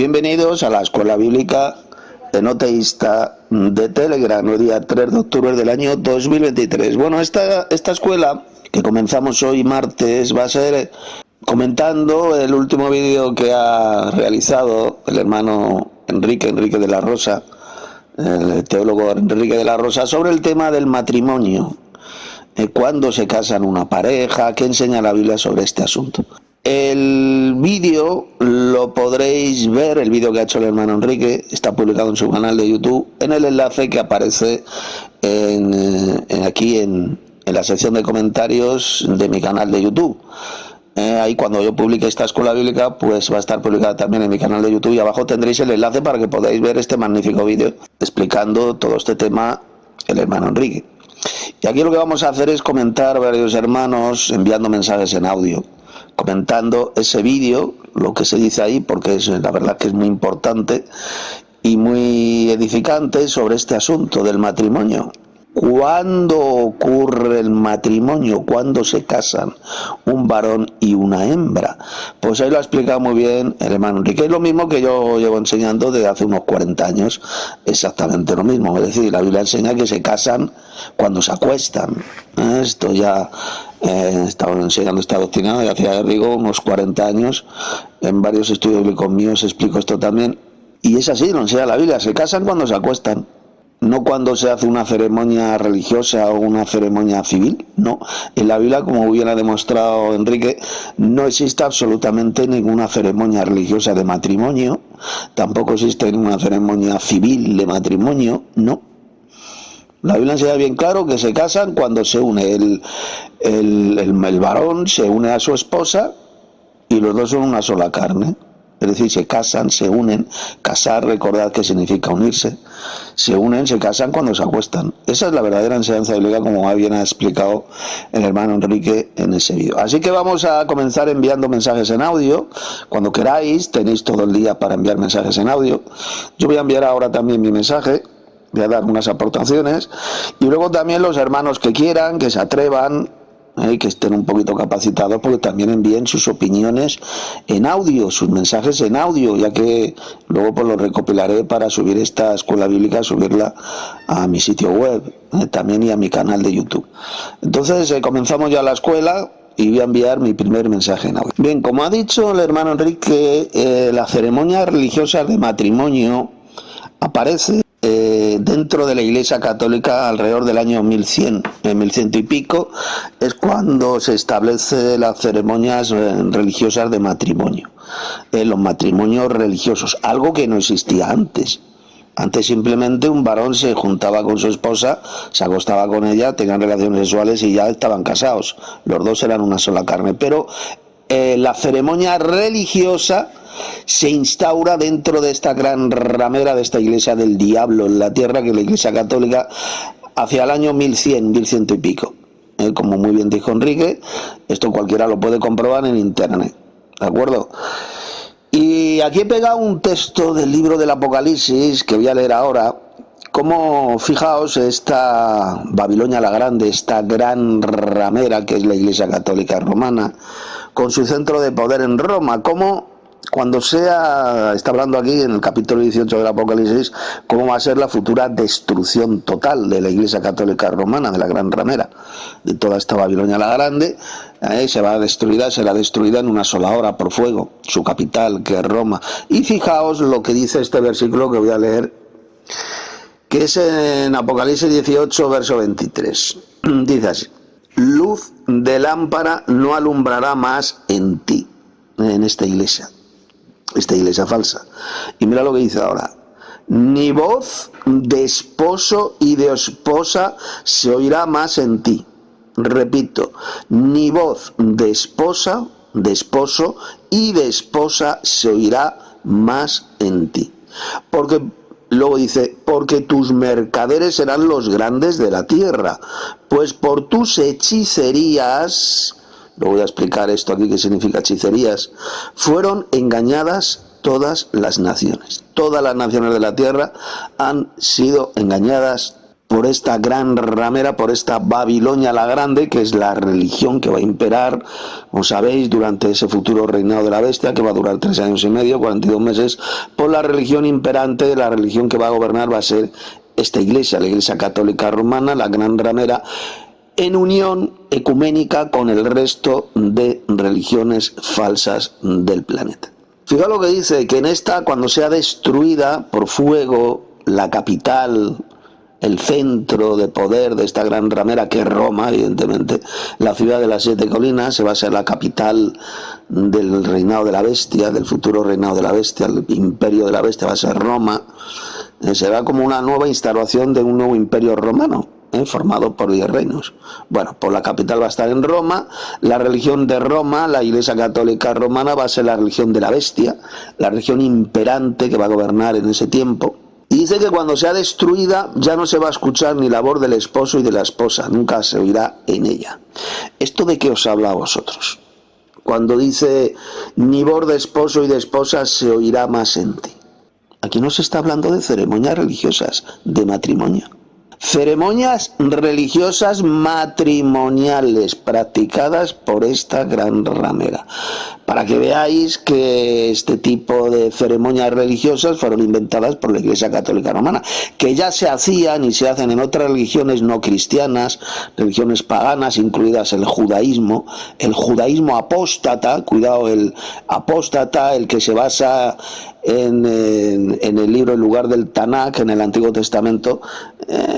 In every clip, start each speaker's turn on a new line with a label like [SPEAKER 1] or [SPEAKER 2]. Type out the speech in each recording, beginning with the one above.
[SPEAKER 1] Bienvenidos a la Escuela Bíblica Enoteísta de Telegram, el día 3 de octubre del año 2023. Bueno, esta escuela que comenzamos hoy martes va a ser comentando el último vídeo que ha realizado el hermano Enrique de la Rosa, el teólogo Enrique de la Rosa, sobre el tema del matrimonio. Cuándo se casan una pareja, qué enseña la Biblia sobre este asunto. El vídeo lo podréis ver, el vídeo que ha hecho el hermano Enrique, está publicado en su canal de YouTube, en el enlace que aparece aquí en la sección de comentarios de mi canal de YouTube. Ahí cuando yo publique esta escuela bíblica, pues va a estar publicada también en mi canal de YouTube y abajo tendréis el enlace para que podáis ver este magnífico vídeo explicando todo este tema el hermano Enrique. Y aquí lo que vamos a hacer es comentar varios hermanos enviando mensajes en audio, comentando ese vídeo, lo que se dice ahí, porque es la verdad que es muy importante y muy edificante sobre este asunto del matrimonio. ¿Cuándo ocurre el matrimonio? ¿Cuándo se casan un varón y una hembra? Pues ahí lo ha explicado muy bien el hermano Enrique. Es lo mismo que yo llevo enseñando desde hace unos 40 años, exactamente lo mismo. Es decir, la Biblia enseña que se casan cuando se acuestan. Esto ya he estado enseñando esta doctrina y hacía Rigo unos 40 años. En varios estudios bíblicos míos explico esto también. Y es así, lo enseña la Biblia. Se casan cuando se acuestan. No cuando se hace una ceremonia religiosa o una ceremonia civil, no. En la Biblia, como bien ha demostrado Enrique, no existe absolutamente ninguna ceremonia religiosa de matrimonio, tampoco existe ninguna ceremonia civil de matrimonio, no. La Biblia enseña bien claro que se casan cuando se une el varón, se une a su esposa y los dos son una sola carne. Es decir, se casan, se unen. Casar, recordad que significa unirse. Se unen, se casan cuando se acuestan. Esa es la verdadera enseñanza bíblica, como bien ha explicado el hermano Enrique en ese vídeo. Así que vamos a comenzar enviando mensajes en audio. Cuando queráis, tenéis todo el día para enviar mensajes en audio. Yo voy a enviar ahora también mi mensaje. Voy a dar unas aportaciones. Y luego también los hermanos que quieran, que se atrevan, que estén un poquito capacitados, porque también envíen sus opiniones en audio, sus mensajes en audio, ya que luego pues los recopilaré para subir esta escuela bíblica, subirla a mi sitio web, también y a mi canal de YouTube. Entonces comenzamos ya la escuela y voy a enviar mi primer mensaje en audio. Bien, como ha dicho el hermano Enrique, la ceremonia religiosa de matrimonio aparece dentro de la Iglesia Católica alrededor del año 1100, 1100 y pico, es cuando se establece las ceremonias religiosas de matrimonio, los matrimonios religiosos, algo que no existía antes. Antes simplemente un varón se juntaba con su esposa, se acostaba con ella, tenían relaciones sexuales y ya estaban casados. Los dos eran una sola carne. Pero la ceremonia religiosa se instaura dentro de esta gran ramera de esta iglesia del diablo en la tierra, que es la Iglesia Católica, hacia el año 1100 y pico. Como muy bien dijo Enrique, esto cualquiera lo puede comprobar en internet, ¿de acuerdo? Y aquí he pegado un texto del libro del Apocalipsis que voy a leer ahora. Como fijaos, esta Babilonia la Grande, esta gran ramera que es la Iglesia Católica Romana, con su centro de poder en Roma, como cuando está hablando aquí en el capítulo 18 del Apocalipsis, cómo va a ser la futura destrucción total de la Iglesia Católica Romana, de la gran ramera, de toda esta Babilonia la Grande. Será destruida en una sola hora por fuego, su capital, que es Roma. Y fijaos lo que dice este versículo que voy a leer, que es en Apocalipsis 18, verso 23. Dice así: luz de lámpara no alumbrará más en ti, en esta iglesia falsa. Y mira lo que dice ahora: ni voz de esposo y de esposa se oirá más en ti. Repito, ni voz de esposa, de esposo y de esposa se oirá más en ti. Porque luego dice: porque tus mercaderes serán los grandes de la tierra, pues por tus hechicerías, lo voy a explicar esto aquí, qué significa hechicerías, fueron engañadas todas las naciones. Todas las naciones de la tierra han sido engañadas por esta gran ramera, por esta Babilonia la Grande, que es la religión que va a imperar, como sabéis, durante ese futuro reinado de la bestia, que va a durar 3 años y medio, 42 meses, por la religión imperante, la religión que va a gobernar va a ser esta iglesia, la Iglesia Católica Romana, la gran ramera, en unión ecuménica con el resto de religiones falsas del planeta. Fijaos lo que dice, que en esta, cuando sea destruida por fuego la capital, el centro de poder de esta gran ramera, que es Roma, evidentemente, la ciudad de las 7 colinas, se va a ser la capital del reinado de la bestia, del futuro reinado de la bestia, el imperio de la bestia va a ser Roma. Será como una nueva instalación de un nuevo imperio romano, formado por 10 reinos. Bueno, pues la capital va a estar en Roma, la religión de Roma, la Iglesia Católica Romana, va a ser la religión de la bestia, la religión imperante que va a gobernar en ese tiempo. Y dice que cuando sea destruida ya no se va a escuchar ni la voz del esposo y de la esposa, nunca se oirá en ella. ¿Esto de qué os habla a vosotros? Cuando dice ni voz de esposo y de esposa se oirá más en ti. Aquí no se está hablando de ceremonias religiosas, de matrimonio. Ceremonias religiosas matrimoniales practicadas por esta gran ramera. Para que veáis que este tipo de ceremonias religiosas fueron inventadas por la Iglesia Católica Romana, que ya se hacían y se hacen en otras religiones no cristianas, religiones paganas, incluidas el judaísmo apóstata, cuidado, el apóstata, el que se basa en el libro, en lugar del Tanakh, en el Antiguo Testamento.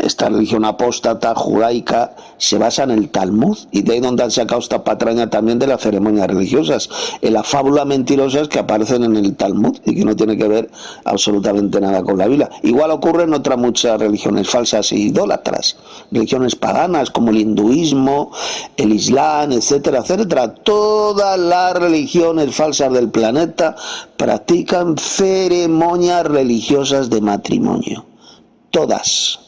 [SPEAKER 1] Esta religión apóstata judaica se basa en el Talmud, y de ahí donde han sacado esta patraña también de las ceremonias religiosas, en las fábulas mentirosas que aparecen en el Talmud y que no tiene que ver absolutamente nada con la Biblia. Igual ocurre en otras muchas religiones falsas e idólatras, religiones paganas como el hinduismo, el islam, etcétera, etcétera. Todas las religiones falsas del planeta practican ceremonias religiosas de matrimonio. Todas.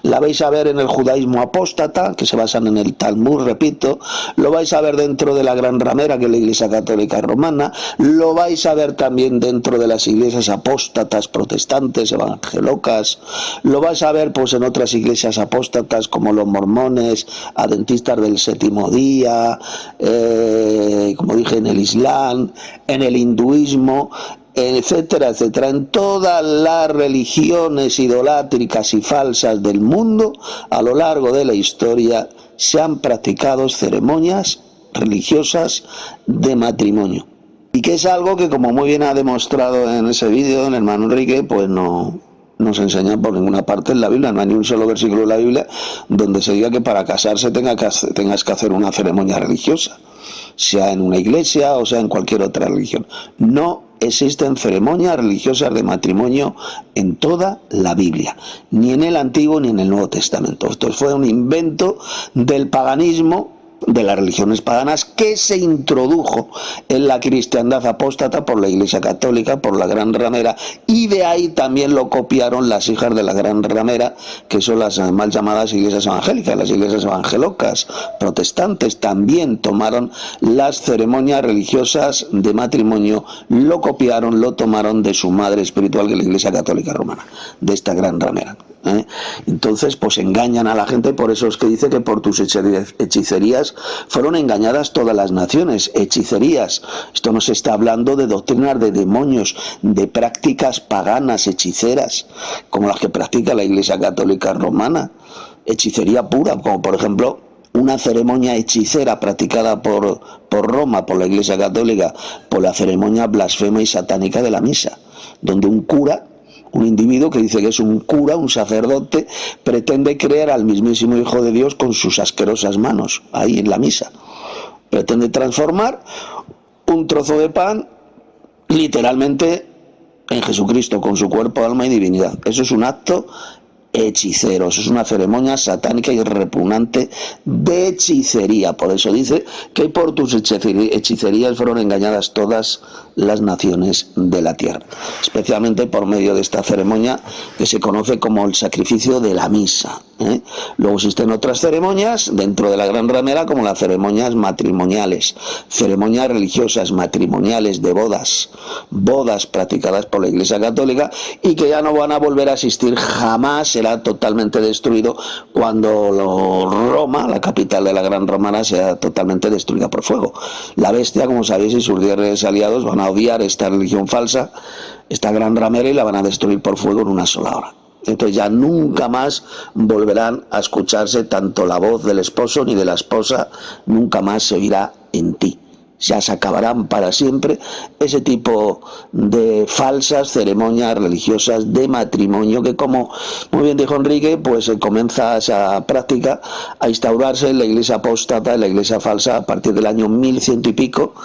[SPEAKER 1] La vais a ver en el judaísmo apóstata, que se basan en el Talmud, repito. Lo vais a ver dentro de la gran ramera, que es la Iglesia Católica Romana. Lo vais a ver también dentro de las iglesias apóstatas protestantes, evangelocas. Lo vais a ver pues en otras iglesias apóstatas como los mormones, adventistas del séptimo día, como dije, en el islam, en el hinduismo, etcétera, etcétera. En todas las religiones idolátricas y falsas del mundo, a lo largo de la historia, se han practicado ceremonias religiosas de matrimonio. Y que es algo que, como muy bien ha demostrado en ese vídeo el hermano Enrique, pues no se enseña por ninguna parte en la Biblia. No hay ni un solo versículo de la Biblia donde se diga que para casarse tengas que hacer una ceremonia religiosa, sea en una iglesia o sea en cualquier otra religión. No existen ceremonias religiosas de matrimonio en toda la Biblia, ni en el Antiguo ni en el Nuevo Testamento. Esto fue un invento del paganismo, de las religiones paganas, que se introdujo en la cristiandad apóstata por la Iglesia Católica, por la gran ramera, y de ahí también lo copiaron las hijas de la gran ramera, que son las mal llamadas iglesias evangélicas. Las iglesias evangelocas protestantes también tomaron las ceremonias religiosas de matrimonio, lo copiaron, lo tomaron de su madre espiritual, que es la Iglesia Católica Romana, de esta gran ramera. Entonces pues engañan a la gente. Por eso es que dice que por tus hechicerías fueron engañadas todas las naciones. Hechicerías, esto no se está hablando de doctrinas de demonios, de prácticas paganas, hechiceras, como las que practica la Iglesia Católica Romana. Hechicería pura, como por ejemplo una ceremonia hechicera practicada por Roma, por la Iglesia Católica, por la ceremonia blasfema y satánica de la misa, donde un cura, un individuo que dice que es un cura, un sacerdote, pretende creer al mismísimo Hijo de Dios con sus asquerosas manos, ahí en la misa. Pretende transformar un trozo de pan, literalmente, en Jesucristo, con su cuerpo, alma y divinidad. Eso es un acto hechicero, eso es una ceremonia satánica y repugnante de hechicería. Por eso dice que por tus hechicerías fueron engañadas todas las naciones de la tierra, especialmente por medio de esta ceremonia que se conoce como el sacrificio de la misa. ¿eh? Luego existen otras ceremonias dentro de la Gran Ramera, como las ceremonias matrimoniales, ceremonias religiosas matrimoniales de bodas practicadas por la Iglesia Católica y que ya no van a volver a existir jamás. Será totalmente destruido cuando Roma, la capital de la Gran Romana, sea totalmente destruida por fuego. La bestia, como sabéis, y sus 10 aliados van a odiar esta religión falsa, esta Gran Ramera, y la van a destruir por fuego en una sola hora. Entonces ya nunca más volverán a escucharse tanto la voz del esposo ni de la esposa, nunca más se oirá en ti. Ya se acabarán para siempre ese tipo de falsas ceremonias religiosas de matrimonio que, como muy bien dijo Enrique, pues comienza esa práctica a instaurarse en la iglesia apóstata, en la iglesia falsa, a partir del año 1100 y pico,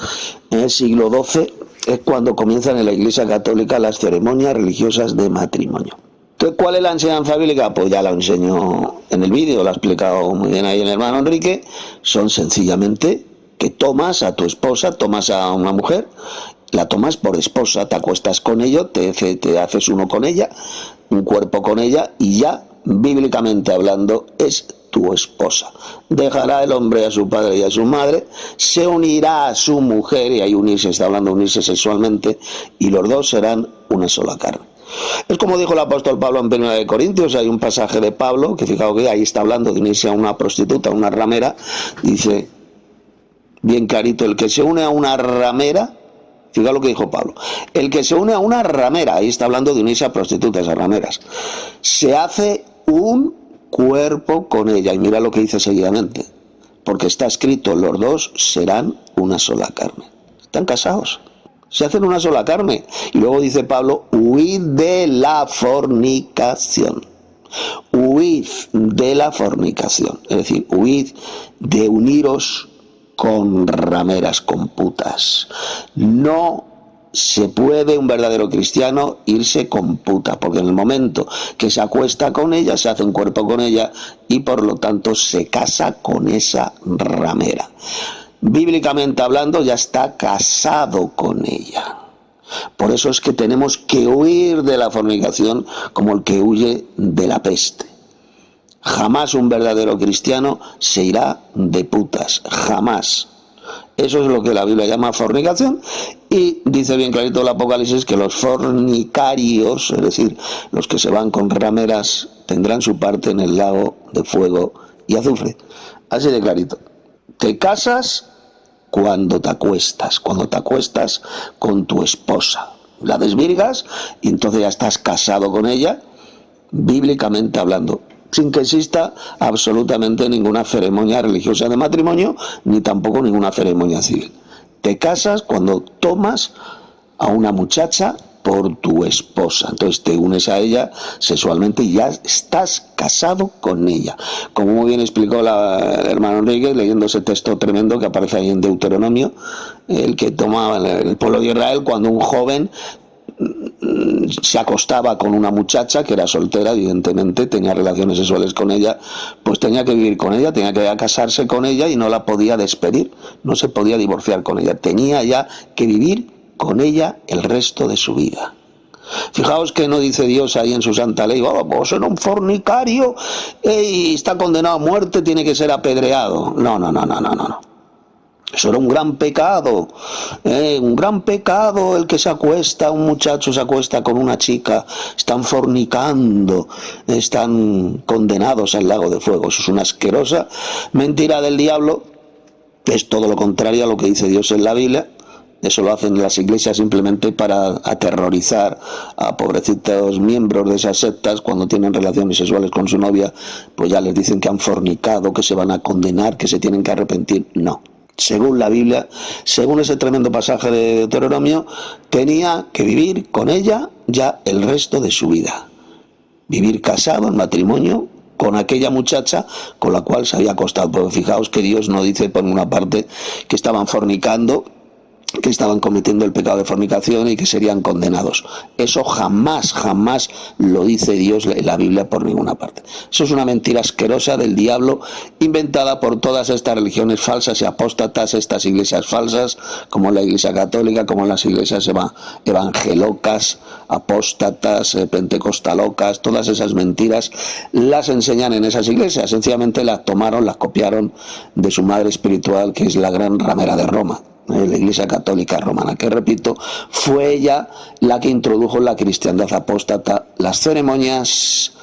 [SPEAKER 1] en el siglo XII, es cuando comienzan en la iglesia católica las ceremonias religiosas de matrimonio. Entonces, ¿cuál es la enseñanza bíblica? Pues ya lo enseño en el vídeo, lo ha explicado muy bien ahí el hermano Enrique. Son sencillamente que tomas a tu esposa, tomas a una mujer, la tomas por esposa, te acuestas con ella, te haces uno con ella, un cuerpo con ella, y ya, bíblicamente hablando, es tu esposa. Dejará el hombre a su padre y a su madre, se unirá a su mujer, y ahí unirse, está hablando de unirse sexualmente, y los dos serán una sola carne. Es como dijo el apóstol Pablo en 1 Corintios, hay un pasaje de Pablo, que fijaos que ahí está hablando de unirse a una prostituta, a una ramera, dice bien clarito, el que se une a una ramera, fijaos lo que dijo Pablo, el que se une a una ramera, ahí está hablando de unirse a prostitutas, a rameras, se hace un cuerpo con ella, y mira lo que dice seguidamente, porque está escrito, los dos serán una sola carne. Están casados, se hacen una sola carne. Y luego dice Pablo, huid de la fornicación. Huid de la fornicación. Es decir, huid de uniros con rameras, con putas. No se puede un verdadero cristiano irse con puta, porque en el momento que se acuesta con ella, se hace un cuerpo con ella y por lo tanto se casa con esa ramera. Bíblicamente hablando, ya está casado con ella. Por eso es que tenemos que huir de la fornicación como el que huye de la peste. Jamás un verdadero cristiano se irá de putas, jamás. Eso es lo que la Biblia llama fornicación, y dice bien clarito el Apocalipsis que los fornicarios, es decir, los que se van con rameras, tendrán su parte en el lago de fuego y azufre. Así de clarito. Te casas cuando te acuestas con tu esposa. La desvirgas y entonces ya estás casado con ella, bíblicamente hablando, sin que exista absolutamente ninguna ceremonia religiosa de matrimonio, ni tampoco ninguna ceremonia civil. Te casas cuando tomas a una muchacha por tu esposa, entonces te unes a ella sexualmente y ya estás casado con ella, como muy bien explicó el hermano Enrique leyendo ese texto tremendo que aparece ahí en Deuteronomio, el que tomaba el pueblo de Israel cuando un joven se acostaba con una muchacha que era soltera, evidentemente tenía relaciones sexuales con ella, pues tenía que vivir con ella, tenía que casarse con ella y no la podía despedir, no se podía divorciar con ella, tenía ya que vivir con ella el resto de su vida. Fijaos que no dice Dios ahí en su santa ley, pues era un fornicario y está condenado a muerte, tiene que ser apedreado. No. Eso era un gran pecado el que se acuesta, un muchacho se acuesta con una chica, están fornicando, están condenados al lago de fuego. Eso es una asquerosa mentira del diablo, es todo lo contrario a lo que dice Dios en la Biblia. Eso lo hacen las iglesias simplemente para aterrorizar a pobrecitos miembros de esas sectas cuando tienen relaciones sexuales con su novia, pues ya les dicen que han fornicado, que se van a condenar, que se tienen que arrepentir. No. Según la Biblia, según ese tremendo pasaje de Deuteronomio, tenía que vivir con ella ya el resto de su vida. Vivir casado en matrimonio con aquella muchacha con la cual se había acostado. Pero fijaos que Dios no dice por una parte que estaban fornicando que estaban cometiendo el pecado de fornicación y que serían condenados. Eso jamás lo dice Dios en la Biblia por ninguna parte. Eso es una mentira asquerosa del diablo, inventada por todas estas religiones falsas y apóstatas, estas iglesias falsas, como la Iglesia Católica, como las iglesias evangelocas, apóstatas, pentecostalocas. Todas esas mentiras las enseñan en esas iglesias. Sencillamente las tomaron, las copiaron de su madre espiritual, que es la gran ramera de Roma, la Iglesia Católica Romana, que, repito, fue ella la que introdujo en la cristiandad apóstata las ceremonias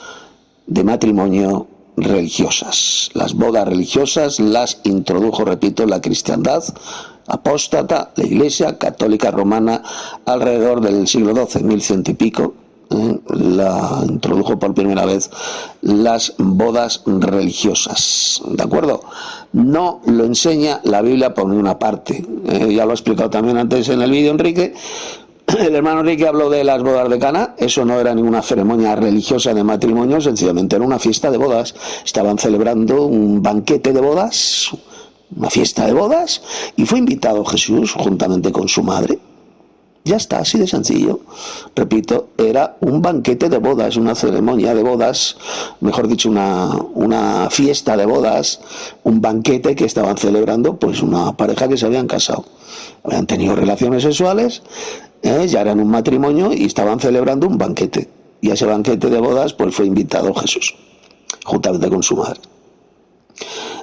[SPEAKER 1] de matrimonio religiosas. Las bodas religiosas las introdujo, repito, la cristiandad apóstata, la Iglesia Católica Romana, alrededor del siglo XII, 1100 y pico. La introdujo por primera vez las bodas religiosas, ¿de acuerdo? No lo enseña la Biblia por ninguna parte. Ya lo he explicado también antes en el vídeo, Enrique. El hermano Enrique habló de las bodas de Cana. Eso no era ninguna ceremonia religiosa de matrimonio, sencillamente era una fiesta de bodas. Estaban celebrando un banquete de bodas, una fiesta de bodas, y fue invitado Jesús juntamente con su madre. Ya está, así de sencillo. Repito, era un banquete de bodas, una ceremonia de bodas, mejor dicho, una fiesta de bodas, un banquete que estaban celebrando pues una pareja que se habían casado. Habían tenido relaciones sexuales, ya eran un matrimonio y estaban celebrando un banquete. Y a ese banquete de bodas pues fue invitado Jesús, juntamente con su madre.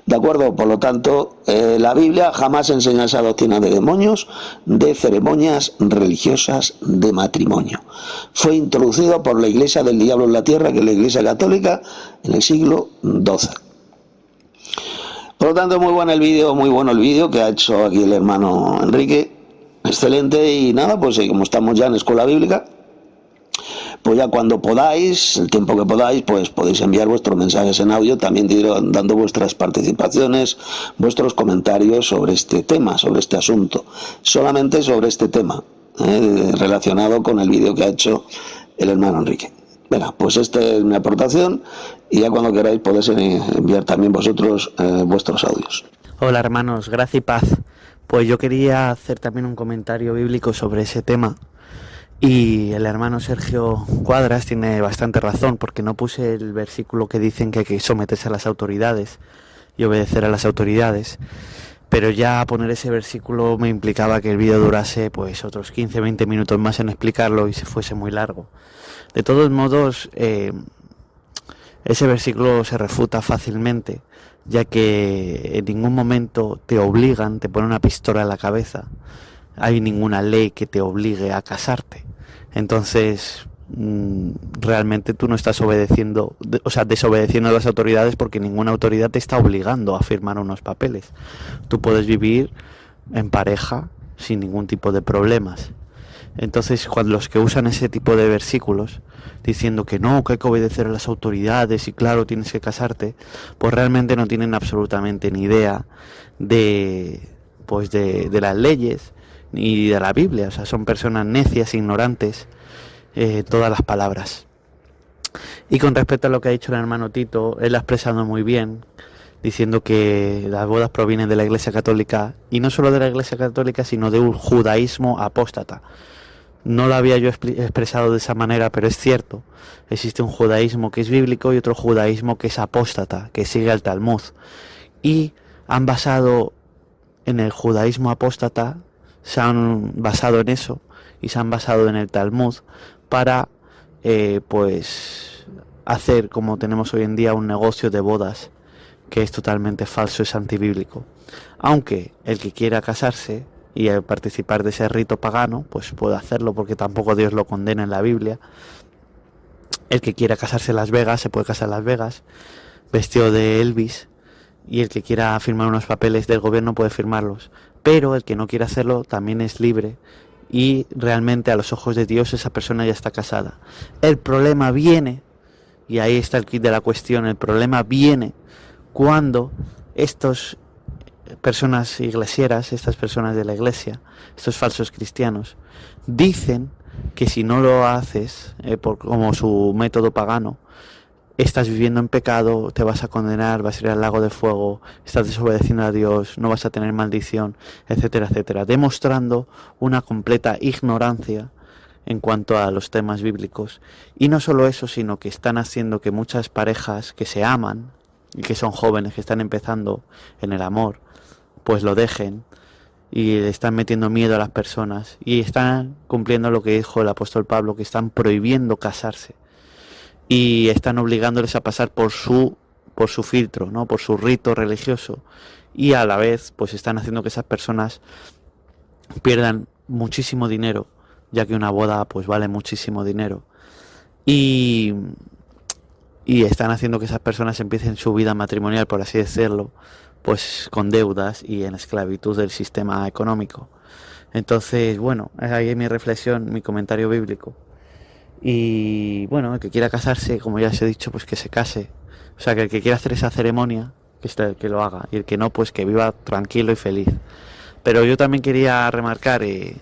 [SPEAKER 1] ¿De acuerdo? Por lo tanto, la Biblia jamás enseña esa doctrina de demonios, de ceremonias religiosas de matrimonio. Fue introducido por la Iglesia del Diablo en la Tierra, que es la Iglesia Católica, en el siglo XII. Por lo tanto, muy bueno el vídeo que ha hecho aquí el hermano Enrique. Excelente. Y nada, pues como estamos ya en Escuela Bíblica, pues ya cuando podáis, el tiempo que podáis, pues podéis enviar vuestros mensajes en audio, también dando vuestras participaciones, vuestros comentarios sobre este tema, sobre este asunto, solamente sobre este tema, relacionado con el vídeo que ha hecho el hermano Enrique. Venga, pues esta es mi aportación y ya cuando queráis podéis enviar también vosotros vuestros audios.
[SPEAKER 2] Hola hermanos, gracia y paz. Pues yo quería hacer también un comentario bíblico sobre ese tema. Y el hermano Sergio Cuadras tiene bastante razón, porque no puse el versículo que dicen que hay que someterse a las autoridades y obedecer a las autoridades, pero ya poner ese versículo me implicaba que el vídeo durase pues otros 15-20 minutos más en explicarlo y se fuese muy largo. De todos modos, ese versículo se refuta fácilmente, ya que en ningún momento te obligan, te ponen una pistola en la cabeza. Hay ninguna ley que te obligue a casarte. Entonces, realmente tú no estás desobedeciendo a las autoridades, porque ninguna autoridad te está obligando a firmar unos papeles. Tú puedes vivir en pareja sin ningún tipo de problemas. Entonces, cuando los que usan ese tipo de versículos diciendo que no, que hay que obedecer a las autoridades y claro, tienes que casarte, pues realmente no tienen absolutamente ni idea de las leyes ni de la Biblia. O sea, son personas necias, ignorantes, todas las palabras. Y con respecto a lo que ha dicho el hermano Tito, él ha expresado muy bien, diciendo que las bodas provienen de la Iglesia Católica, y no solo de la Iglesia Católica, sino de un judaísmo apóstata. No lo había yo expresado de esa manera, pero es cierto. Existe un judaísmo que es bíblico y otro judaísmo que es apóstata, que sigue al Talmud. Y han basado en el judaísmo apóstata, se han basado en eso y se han basado en el Talmud para hacer, como tenemos hoy en día, un negocio de bodas que es totalmente falso, es antibíblico. Aunque el que quiera casarse y participar de ese rito pagano, pues puede hacerlo, porque tampoco Dios lo condena en la Biblia. El que quiera casarse en Las Vegas se puede casar en Las Vegas vestido de Elvis, y el que quiera firmar unos papeles del gobierno puede firmarlos, pero el que no quiera hacerlo también es libre, y realmente a los ojos de Dios esa persona ya está casada. El problema viene, y ahí está el quid de la cuestión, el problema viene cuando estas personas iglesieras, estas personas de la iglesia, estos falsos cristianos, dicen que si no lo haces como su método pagano, estás viviendo en pecado, te vas a condenar, vas a ir al lago de fuego, estás desobedeciendo a Dios, no vas a tener maldición, etcétera, etcétera, demostrando una completa ignorancia en cuanto a los temas bíblicos. Y no solo eso, sino que están haciendo que muchas parejas que se aman y que son jóvenes, que están empezando en el amor, pues lo dejen y le están metiendo miedo a las personas y están cumpliendo lo que dijo el apóstol Pablo, que están prohibiendo casarse y están obligándoles a pasar por su filtro, ¿no? Por su rito religioso, y a la vez pues están haciendo que esas personas pierdan muchísimo dinero, ya que una boda pues vale muchísimo dinero, y están haciendo que esas personas empiecen su vida matrimonial, por así decirlo, pues con deudas y en esclavitud del sistema económico. Entonces, bueno, ahí es mi reflexión, mi comentario bíblico. Y bueno, el que quiera casarse, como ya os he dicho, pues que se case. O sea, que el que quiera hacer esa ceremonia, que lo haga. Y el que no, pues que viva tranquilo y feliz. Pero yo también quería remarcar, que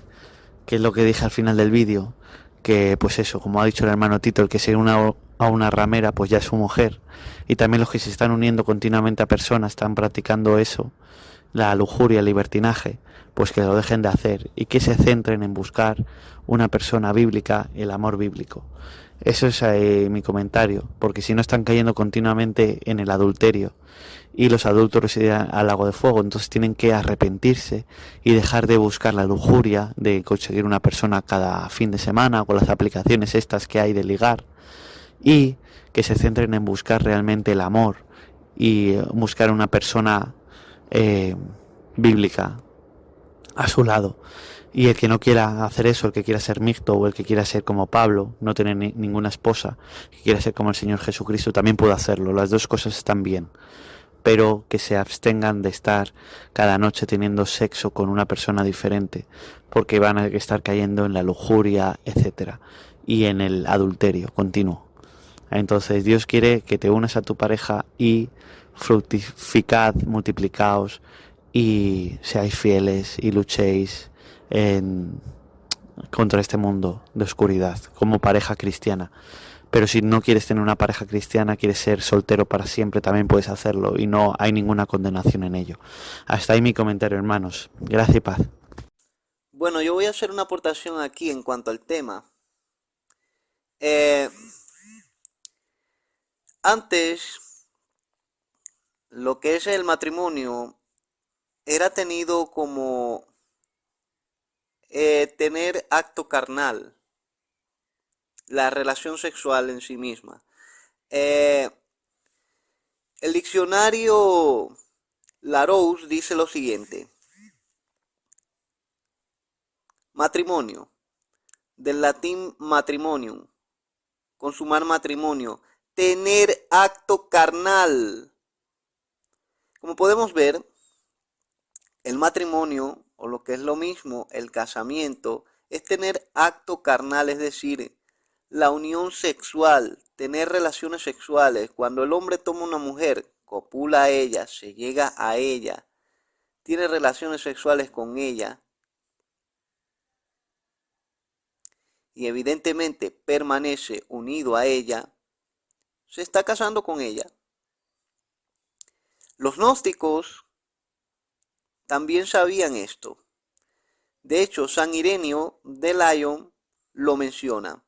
[SPEAKER 2] es lo que dije al final del vídeo, que pues eso, como ha dicho el hermano Tito, el que se une a una ramera, pues ya es su mujer. Y también los que se están uniendo continuamente a personas, están practicando eso, la lujuria, el libertinaje, pues que lo dejen de hacer y que se centren en buscar una persona bíblica, el amor bíblico. Eso es mi comentario, porque si no están cayendo continuamente en el adulterio y los adúlteros irán al lago de fuego, entonces tienen que arrepentirse y dejar de buscar la lujuria de conseguir una persona cada fin de semana con las aplicaciones estas que hay de ligar, y que se centren en buscar realmente el amor y buscar una persona bíblica a su lado. Y el que no quiera hacer eso, el que quiera ser mixto o el que quiera ser como Pablo, no tener ninguna esposa, que quiera ser como el Señor Jesucristo, también puede hacerlo. Las dos cosas están bien, pero que se abstengan de estar cada noche teniendo sexo con una persona diferente, porque van a estar cayendo en la lujuria, etcétera, y en el adulterio continuo. Entonces Dios quiere que te unas a tu pareja y fructificad, multiplicaos y seáis fieles y luchéis contra este mundo de oscuridad como pareja cristiana. Pero si no quieres tener una pareja cristiana, quieres ser soltero para siempre, también puedes hacerlo y no hay ninguna condenación en ello. Hasta ahí mi comentario, hermanos. Gracias y paz.
[SPEAKER 3] Bueno, yo voy a hacer una aportación aquí en cuanto al tema. Eh, Antes, lo que es el matrimonio era tenido como tener acto carnal, la relación sexual en sí misma. Eh, el diccionario Larousse dice lo siguiente: matrimonio, del latín matrimonium, consumar matrimonio, tener acto carnal. Como podemos ver, el matrimonio, o lo que es lo mismo, el casamiento, es tener acto carnal, es decir, la unión sexual, tener relaciones sexuales. Cuando el hombre toma una mujer, copula a ella, se llega a ella, tiene relaciones sexuales con ella y evidentemente permanece unido a ella, se está casando con ella. Los gnósticos también sabían esto. De hecho, San Ireneo de Lyon lo menciona.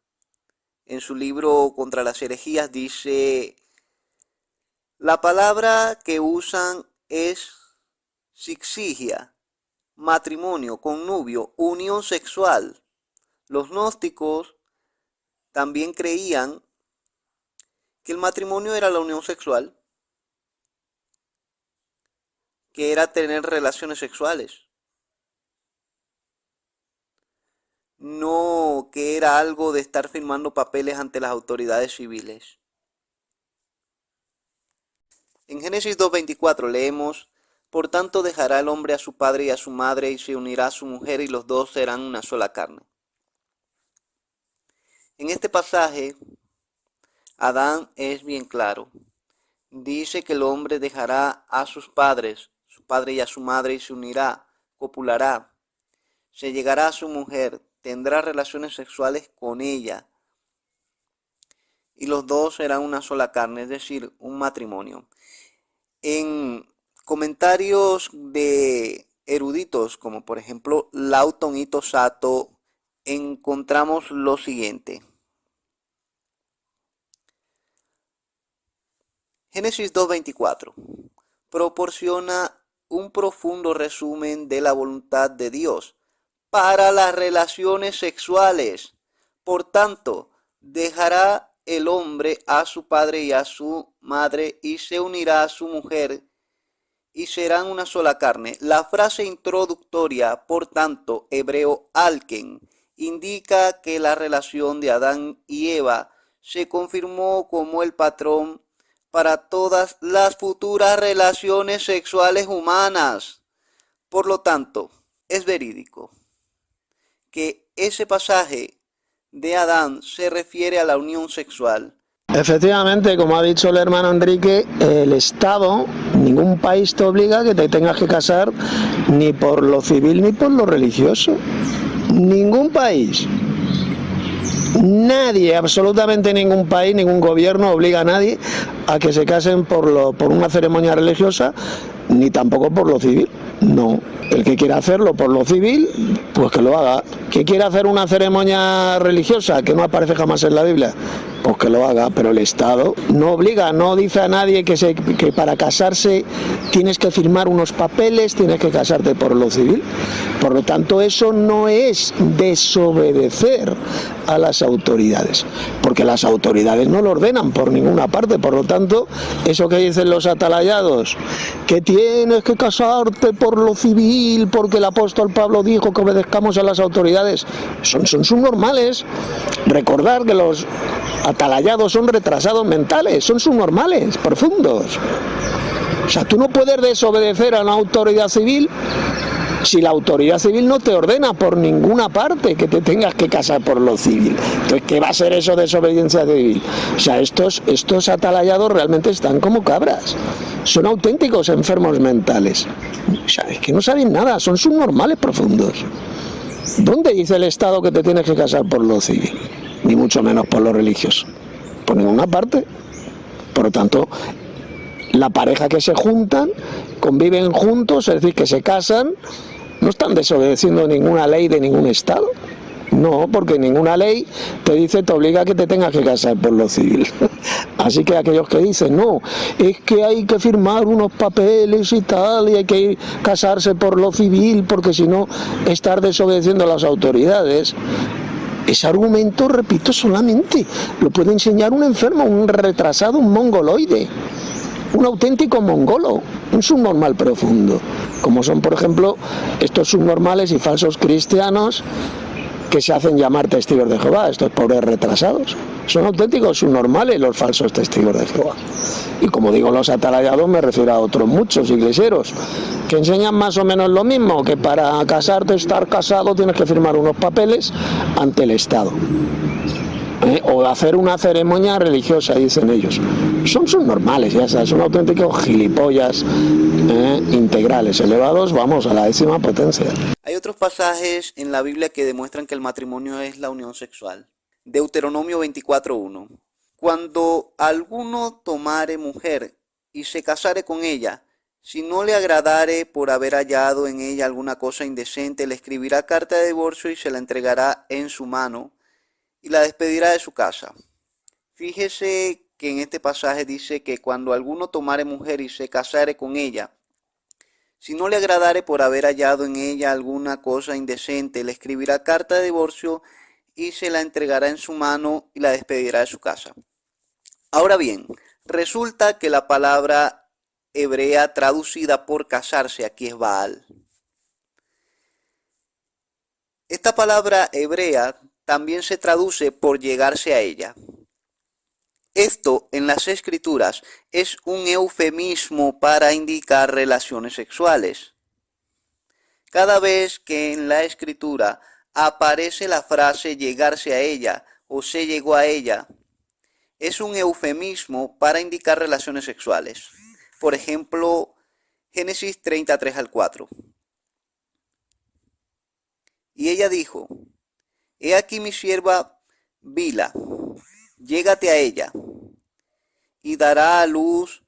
[SPEAKER 3] En su libro Contra las herejías dice: la palabra que usan es sixigia, matrimonio, connubio, unión sexual. Los gnósticos también creían que el matrimonio era la unión sexual, que era tener relaciones sexuales, no que era algo de estar firmando papeles ante las autoridades civiles. En Génesis 2:24 leemos: por tanto dejará el hombre a su padre y a su madre y se unirá a su mujer y los dos serán una sola carne. En este pasaje, Adán es bien claro. Dice que el hombre dejará a sus padres, su padre y a su madre, y se unirá, copulará, se llegará a su mujer, tendrá relaciones sexuales con ella. y los dos serán una sola carne, es decir, un matrimonio. En comentarios de eruditos, como por ejemplo Lawton Ito Sato, encontramos lo siguiente. Génesis 2:24 proporciona un profundo resumen de la voluntad de Dios para las relaciones sexuales. Por tanto, dejará el hombre a su padre y a su madre y se unirá a su mujer y serán una sola carne. La frase introductoria, por tanto, hebreo alken, indica que la relación de Adán y Eva se confirmó como el patrón para todas las futuras relaciones sexuales humanas. Por lo tanto, es verídico que ese pasaje de Adán se refiere a la unión sexual.
[SPEAKER 4] Efectivamente, como ha dicho el hermano Enrique, el Estado, ningún país te obliga a que te tengas que casar ni por lo civil ni por lo religioso. Ningún país. Nadie, absolutamente ningún país, ningún gobierno obliga a nadie a que se casen por una ceremonia religiosa, ni tampoco por lo civil. No, el que quiera hacerlo por lo civil, pues que lo haga. ¿Que quiera hacer una ceremonia religiosa que no aparece jamás en la Biblia? Pues que lo haga, pero el Estado no obliga, no dice a nadie que para casarse tienes que firmar unos papeles, tienes que casarte por lo civil. Por lo tanto, eso no es desobedecer a las autoridades, porque las autoridades no lo ordenan por ninguna parte. Por lo tanto, eso que dicen los atalayados, que tienes que casarte por lo civil, porque el apóstol Pablo dijo que obedezcamos a las autoridades, son subnormales. Recordar que los atalayados son retrasados mentales, son subnormales, profundos. O sea, tú no puedes desobedecer a una autoridad civil si la autoridad civil no te ordena por ninguna parte que te tengas que casar por lo civil. Entonces, ¿qué va a ser eso de desobediencia civil? O sea, estos atalayados realmente están como cabras. Son auténticos enfermos mentales. O sea, es que no saben nada, son subnormales profundos. ¿Dónde dice el Estado que te tienes que casar por lo civil? Ni mucho menos por lo religioso. Por ninguna parte. Por lo tanto, la pareja que se juntan, conviven juntos, es decir, que se casan, no están desobedeciendo ninguna ley de ningún Estado. No, porque ninguna ley te obliga a que te tengas que casar por lo civil. Así que aquellos que dicen, no, es que hay que firmar unos papeles y tal, y hay que casarse por lo civil, porque si no, estar desobedeciendo a las autoridades. Ese argumento, repito, solamente lo puede enseñar un enfermo, un retrasado, un mongoloide, un auténtico mongolo, un subnormal profundo, como son, por ejemplo, estos subnormales y falsos cristianos que se hacen llamar testigos de Jehová, estos pobres retrasados. Son auténticos subnormales los falsos testigos de Jehová. Y como digo los atalayados, me refiero a otros muchos iglesieros que enseñan más o menos lo mismo, que para casarte, estar casado, tienes que firmar unos papeles ante el Estado. O hacer una ceremonia religiosa, dicen ellos. Son subnormales, ya sabes, son auténticos gilipollas integrales, elevados, vamos, a la 10ª potencia.
[SPEAKER 3] Hay otros pasajes en la Biblia que demuestran que el matrimonio es la unión sexual. Deuteronomio 24:1. Cuando alguno tomare mujer y se casare con ella, si no le agradare por haber hallado en ella alguna cosa indecente, le escribirá carta de divorcio y se la entregará en su mano y la despedirá de su casa. Fíjese que en este pasaje dice que cuando alguno tomare mujer y se casare con ella, si no le agradare por haber hallado en ella alguna cosa indecente, le escribirá carta de divorcio y se la entregará en su mano y la despedirá de su casa. Ahora bien, resulta que la palabra hebrea traducida por casarse aquí es Baal. Esta palabra hebrea también se traduce por llegarse a ella. Esto en las escrituras es un eufemismo para indicar relaciones sexuales. Cada vez que en la escritura aparece la frase llegarse a ella o se llegó a ella, es un eufemismo para indicar relaciones sexuales. Por ejemplo, Génesis 33-4. Y ella dijo, he aquí mi sierva Bila, llégate a ella, y dará a luz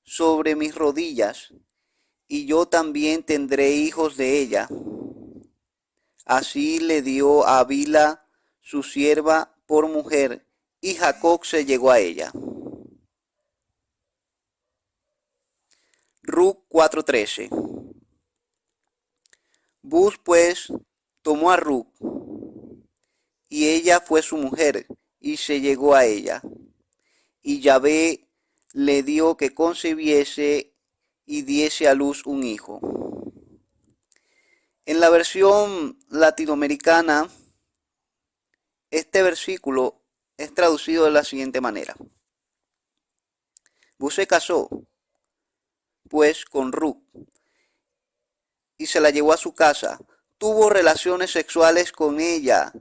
[SPEAKER 3] sobre mis rodillas, y yo también tendré hijos de ella. Así le dio a Bilha su sierva por mujer, y Jacob se llegó a ella. Ruth 4:13. Buz pues tomó a Ruth, y ella fue su mujer, y se llegó a ella. Y Yahvé le dio que concibiese y diese a luz un hijo. En la versión latinoamericana, este versículo es traducido de la siguiente manera. Buz se casó, pues, con Ruth, y se la llevó a su casa. Tuvo relaciones sexuales con ella,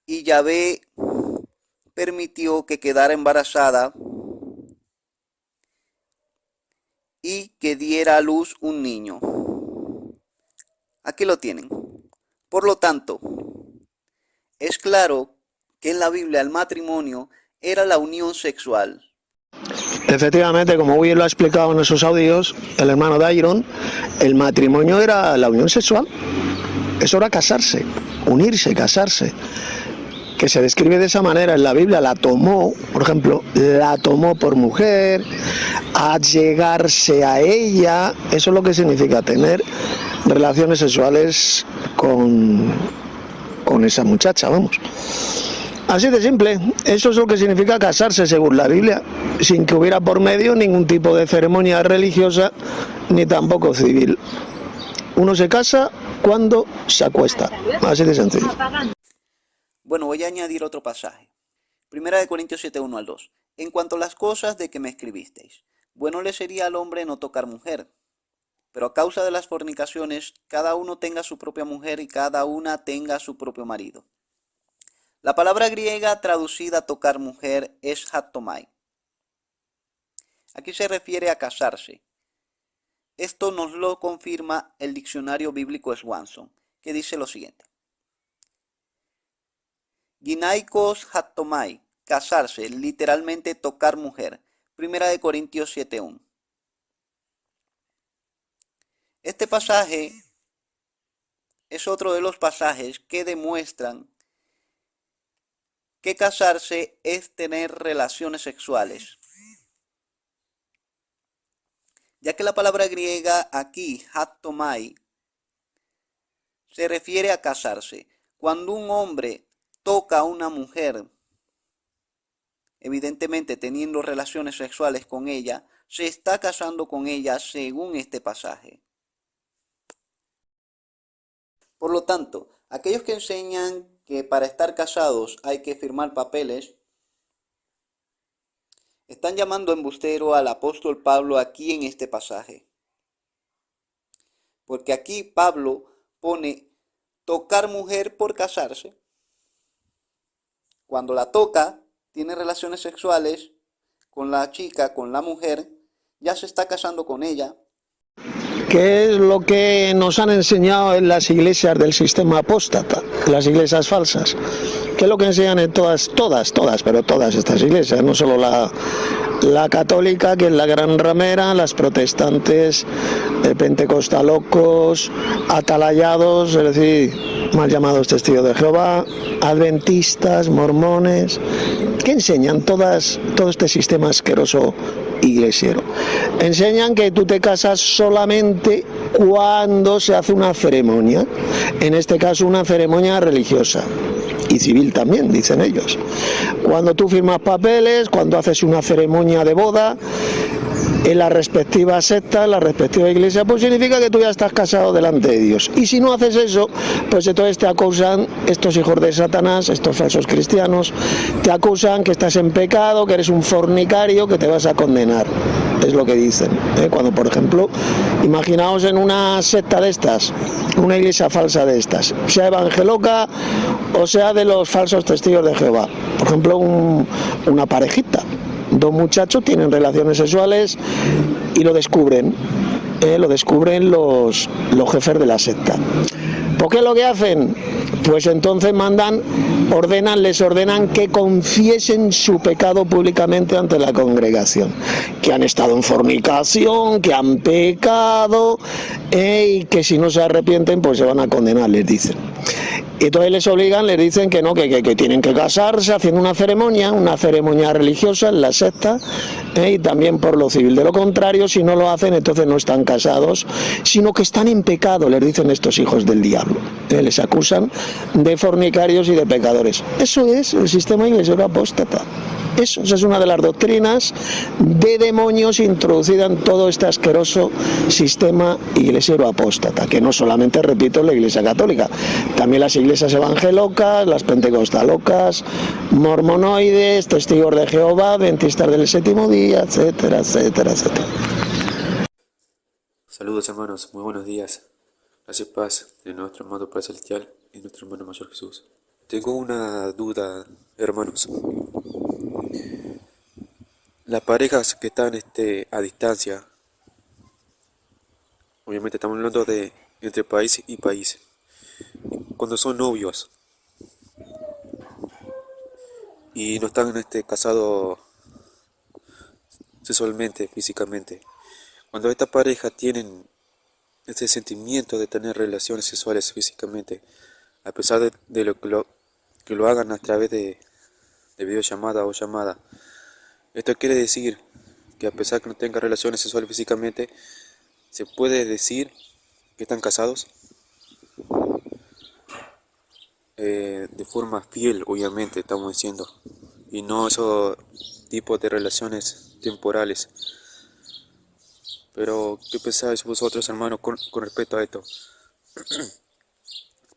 [SPEAKER 3] y Yahvé permitió que quedara embarazada y que diera a luz un niño. Aquí lo tienen. Por lo tanto, es claro que en la Biblia el matrimonio era la unión sexual.
[SPEAKER 4] Efectivamente, como bien lo ha explicado en esos audios el hermano Dairon, el matrimonio era la unión sexual. Eso era casarse, unirse, casarse. Que se describe de esa manera en la Biblia, la tomó, por ejemplo, la tomó por mujer, allegarse a ella, eso es lo que significa tener relaciones sexuales con esa muchacha, vamos. Así de simple, eso es lo que significa casarse según la Biblia, sin que hubiera por medio ningún tipo de ceremonia religiosa ni tampoco civil. Uno se casa cuando se acuesta, así de sencillo.
[SPEAKER 3] Bueno, voy a añadir otro pasaje. 1 Corintios 7:1 al 2. En cuanto a las cosas de que me escribisteis, bueno le sería al hombre no tocar mujer, pero a causa de las fornicaciones, cada uno tenga su propia mujer y cada una tenga su propio marido. La palabra griega traducida a tocar mujer es haptomai. Aquí se refiere a casarse. Esto nos lo confirma el diccionario bíblico Swanson, que dice lo siguiente. Ginaikos haptomai, casarse, literalmente tocar mujer. 1 Corintios 7:1. Este pasaje es otro de los pasajes que demuestran que casarse es tener relaciones sexuales, ya que la palabra griega aquí, haptomai, se refiere a casarse. Cuando un hombre toca a una mujer, evidentemente teniendo relaciones sexuales con ella, se está casando con ella según este pasaje. Por lo tanto, aquellos que enseñan que para estar casados hay que firmar papeles, están llamando embustero al apóstol Pablo aquí en este pasaje. Porque aquí Pablo pone tocar mujer por casarse. Cuando la toca, tiene relaciones sexuales con la chica, con la mujer, ya se está casando con ella.
[SPEAKER 4] ¿Qué es lo que nos han enseñado en las iglesias del sistema apóstata, las iglesias falsas? ¿Qué es lo que enseñan en todas estas iglesias? No solo la católica, que es la gran ramera, las protestantes, pentecostalocos, atalayados, es decir, mal llamados testigos de Jehová, adventistas, mormones. ¿Qué enseñan todo este sistema asqueroso iglesiero? Enseñan que tú te casas solamente cuando se hace una ceremonia, en este caso una ceremonia religiosa y civil también, dicen ellos. Cuando tú firmas papeles, cuando haces una ceremonia de boda en la respectiva secta, en la respectiva iglesia, pues significa que tú ya estás casado delante de Dios. Y si no haces eso, pues entonces te acusan estos hijos de Satanás, estos falsos cristianos, te acusan que estás en pecado, que eres un fornicario, que te vas a condenar. Es lo que dicen. Cuando, por ejemplo, imaginaos en una secta de estas, una iglesia falsa de estas, sea evangeloca o sea de los falsos testigos de Jehová. Por ejemplo, una parejita. Dos muchachos tienen relaciones sexuales y lo descubren los jefes de la secta. ¿Por qué lo que hacen? Pues entonces les ordenan que confiesen su pecado públicamente ante la congregación, que han estado en fornicación, que han pecado, y que si no se arrepienten pues se van a condenar, les dicen. Y entonces les obligan, les dicen que no, que tienen que casarse haciendo una ceremonia religiosa en la secta, y también por lo civil. De lo contrario, si no lo hacen, entonces no están casados, sino que están en pecado, les dicen estos hijos del diablo. Les acusan de fornicarios y de pecadores. Eso es el sistema iglesiero apóstata. Esa es una de las doctrinas de demonios introducida en todo este asqueroso sistema iglesiero apóstata, que no solamente, repito, la Iglesia Católica, también las iglesias evangelocas, las pentecostalocas, mormonoides, testigos de Jehová, adventistas del séptimo día, etcétera, etcétera, etcétera.
[SPEAKER 5] Saludos hermanos, muy buenos días. Gracias y paz de nuestro amado Padre Celestial y nuestro hermano mayor Jesús. Tengo una duda, hermanos. Las parejas que están a distancia, obviamente estamos hablando de entre país y país, cuando son novios y no están casados sexualmente, físicamente, cuando estas parejas tienen ese sentimiento de tener relaciones sexuales físicamente, a pesar de que lo hagan a través de videollamada o llamada, esto quiere decir que a pesar que no tengan relaciones sexuales físicamente, ¿se puede decir que están casados? De forma fiel, obviamente, estamos diciendo, y no esos tipos de relaciones temporales. Pero, ¿qué pensáis vosotros, hermanos, con respecto a esto?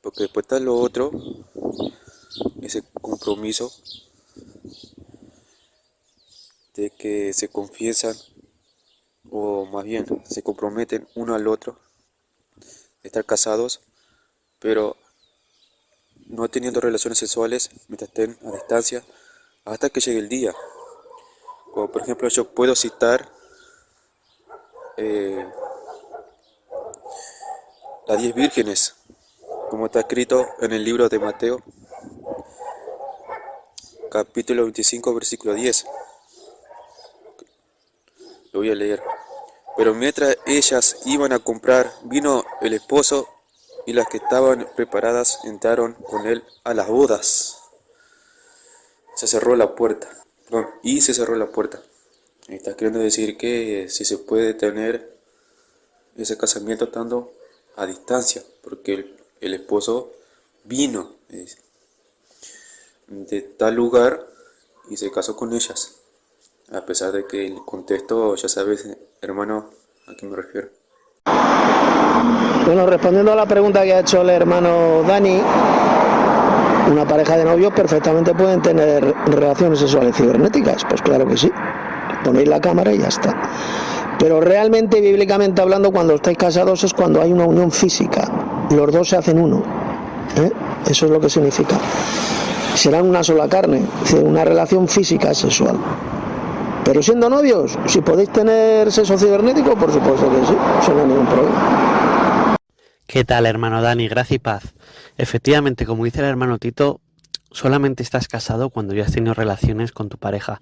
[SPEAKER 5] Porque después está lo otro, ese compromiso de que se confiesan, o más bien se comprometen uno al otro de estar casados, pero no teniendo relaciones sexuales mientras estén a distancia hasta que llegue el día. Como por ejemplo, yo puedo citar las 10 vírgenes, como está escrito en el libro de Mateo, capítulo 25, versículo 10. Lo voy a leer. Pero mientras ellas iban a comprar, vino el esposo, y las que estaban preparadas entraron con él a las bodas. Se cerró la puerta. Está queriendo decir que si se puede tener ese casamiento estando a distancia, porque el esposo vino de tal lugar y se casó con ellas. A pesar de que el contexto, ya sabes, hermano, a qué me refiero.
[SPEAKER 4] Bueno, respondiendo a la pregunta que ha hecho el hermano Dani, una pareja de novios perfectamente pueden tener relaciones sexuales cibernéticas. Pues claro que sí. Ponéis la cámara y ya está. Pero realmente, bíblicamente hablando, cuando estáis casados es cuando hay una unión física. Los dos se hacen uno. Eso es lo que significa. Serán una sola carne, es decir, una relación física sexual. Pero siendo novios, si podéis tener sexo cibernético, por supuesto que sí, eso no hay ningún problema.
[SPEAKER 2] ¿Qué tal, hermano Dani? Gracia y paz. Efectivamente, como dice el hermano Tito, solamente estás casado cuando ya has tenido relaciones con tu pareja.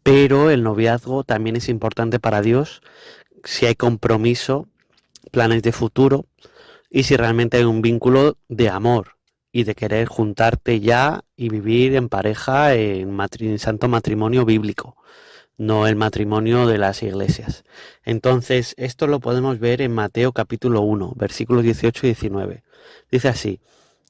[SPEAKER 2] Pero el noviazgo también es importante para Dios si hay compromiso, planes de futuro y si realmente hay un vínculo de amor y de querer juntarte ya y vivir en pareja en santo matrimonio bíblico, no el matrimonio de las iglesias. Entonces, esto lo podemos ver en Mateo capítulo 1, versículos 18 y 19. Dice así: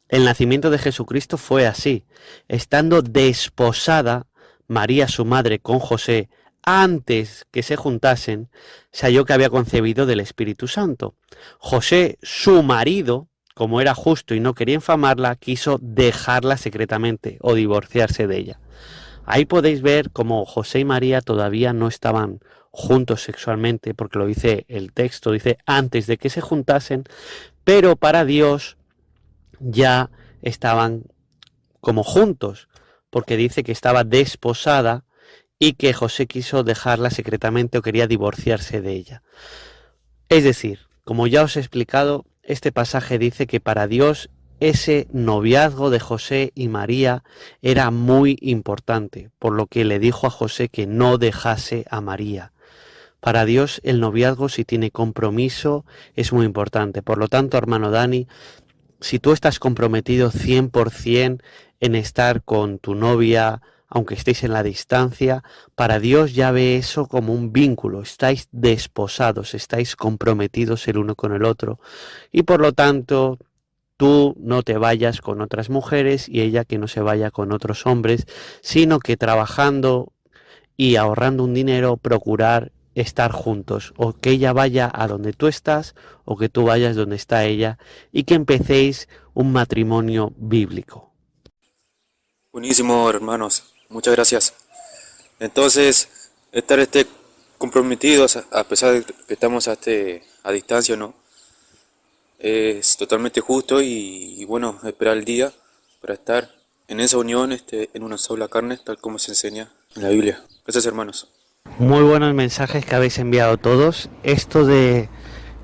[SPEAKER 2] el nacimiento de Jesucristo fue así, estando desposada María su madre con José, antes que se juntasen, se halló que había concebido del Espíritu Santo. José, su marido, como era justo y no quería infamarla, quiso dejarla secretamente o divorciarse de ella. Ahí podéis ver cómo José y María todavía no estaban juntos sexualmente, porque lo dice el texto, dice antes de que se juntasen, pero para Dios ya estaban como juntos, porque dice que estaba desposada y que José quiso dejarla secretamente o quería divorciarse de ella. Es decir, como ya os he explicado, este pasaje dice que para Dios ese noviazgo de José y María era muy importante, por lo que le dijo a José que no dejase a María. Para Dios el noviazgo, si tiene compromiso, es muy importante. Por lo tanto, hermano Dani, si tú estás comprometido 100% en estar con tu novia, aunque estéis en la distancia, para Dios ya ve eso como un vínculo, estáis desposados, estáis comprometidos el uno con el otro, y por lo tanto tú no te vayas con otras mujeres y ella que no se vaya con otros hombres, sino que trabajando y ahorrando un dinero, procurar estar juntos, o que ella vaya a donde tú estás, o que tú vayas donde está ella, y que empecéis un matrimonio bíblico.
[SPEAKER 5] Buenísimo, hermanos. Muchas gracias. Entonces, estar comprometidos, a pesar de que estamos a distancia, ¿no? Es totalmente justo y bueno, esperar el día para estar en esa unión, en una sola carne, tal como se enseña en la Biblia. Gracias, hermanos.
[SPEAKER 2] Muy buenos mensajes que habéis enviado todos. Esto de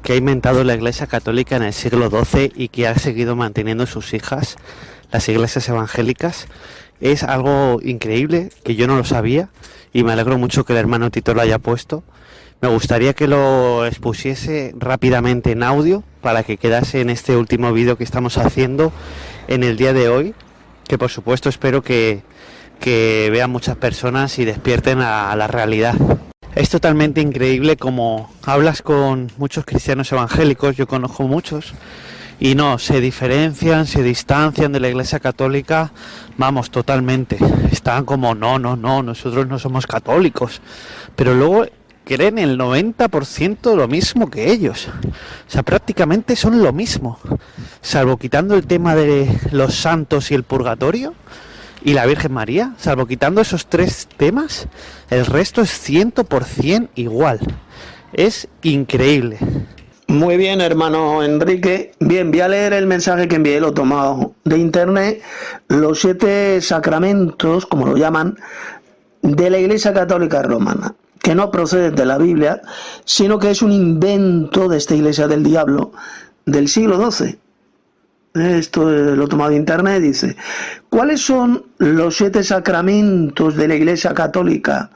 [SPEAKER 2] que ha inventado la Iglesia Católica en el siglo XII y que ha seguido manteniendo sus hijas, las iglesias evangélicas, es algo increíble que yo no lo sabía y me alegro mucho que el hermano Tito lo haya puesto. Me gustaría que lo expusiese rápidamente en audio para que quedase en este último vídeo que estamos haciendo en el día de hoy, que por supuesto espero que vean muchas personas y despierten a la realidad. Es totalmente increíble como hablas con muchos cristianos evangélicos, yo conozco muchos, y no, se diferencian, se distancian de la Iglesia Católica, vamos, totalmente. Están como, no, nosotros no somos católicos, pero luego creen el 90% lo mismo que ellos. O sea, prácticamente son lo mismo, salvo quitando el tema de los santos y el purgatorio y la Virgen María, salvo quitando esos tres temas, el resto es 100% igual. Es increíble.
[SPEAKER 4] Muy bien, hermano Enrique. Bien, voy a leer el mensaje que envié, lo he tomado de internet. Los 7 sacramentos, como lo llaman, de la Iglesia Católica Romana, que no proceden de la Biblia, sino que es un invento de esta Iglesia del Diablo del siglo XII. Esto lo he tomado de internet. Dice: ¿cuáles son los 7 sacramentos de la Iglesia Católica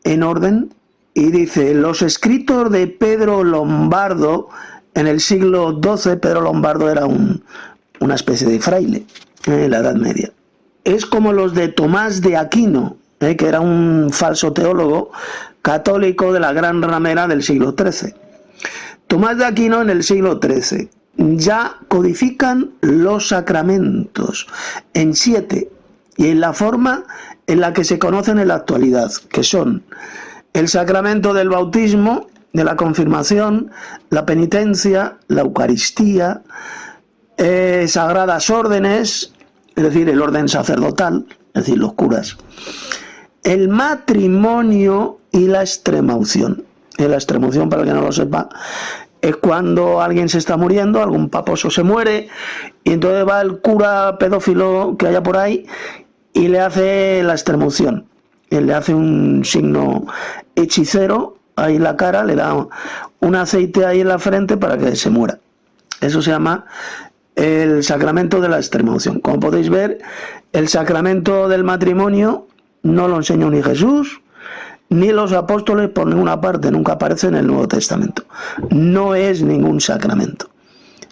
[SPEAKER 4] en orden? Y dice: los escritos de Pedro Lombardo en el siglo XII. Pedro Lombardo era una especie de fraile en la Edad Media. Es como los de Tomás de Aquino, que era un falso teólogo católico de la Gran Ramera del siglo XIII. Tomás de Aquino en el siglo XIII ya codifican los sacramentos en 7 y en la forma en la que se conocen en la actualidad, que son el sacramento del bautismo, de la confirmación, la penitencia, la Eucaristía, sagradas órdenes, es decir, el orden sacerdotal, es decir, los curas, el matrimonio y la extremaunción. La extremaunción, para el que no lo sepa, es cuando alguien se está muriendo, algún paposo se muere, y entonces va el cura pedófilo que haya por ahí y le hace la extremaunción. Él le hace un signo hechicero ahí en la cara, le da un aceite ahí en la frente para que se muera. Eso se llama el sacramento de la extremaunción. Como podéis ver, el sacramento del matrimonio no lo enseñó ni Jesús ni los apóstoles por ninguna parte, nunca aparece en el Nuevo Testamento. No es ningún sacramento.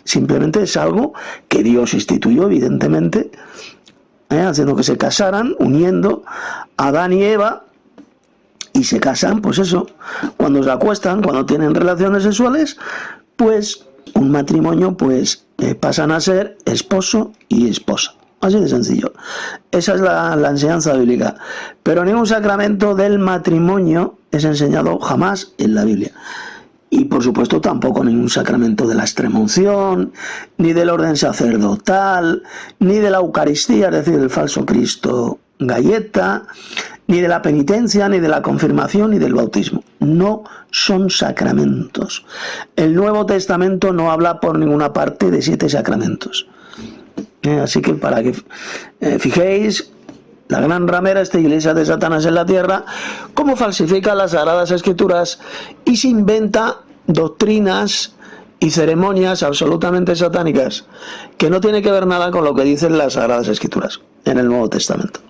[SPEAKER 4] Simplemente es algo que Dios instituyó, evidentemente, haciendo que se casaran, uniendo a Adán y Eva, y se casan, pues eso, cuando se acuestan, cuando tienen relaciones sexuales, pues un matrimonio, pues pasan a ser esposo y esposa. Así de sencillo. Esa es la enseñanza bíblica. Pero ningún sacramento del matrimonio es enseñado jamás en la Biblia. Y por supuesto tampoco ningún sacramento de la extremaunción, ni del orden sacerdotal, ni de la Eucaristía, es decir, del falso Cristo galleta, ni de la penitencia, ni de la confirmación, ni del bautismo. No son sacramentos. El Nuevo Testamento no habla por ninguna parte de 7 sacramentos. Así que para que fijéis, la Gran Ramera, esta iglesia de Satanás en la tierra, cómo falsifica las Sagradas Escrituras y se inventa doctrinas y ceremonias absolutamente satánicas que no tienen que ver nada con lo que dicen las Sagradas Escrituras en el Nuevo Testamento.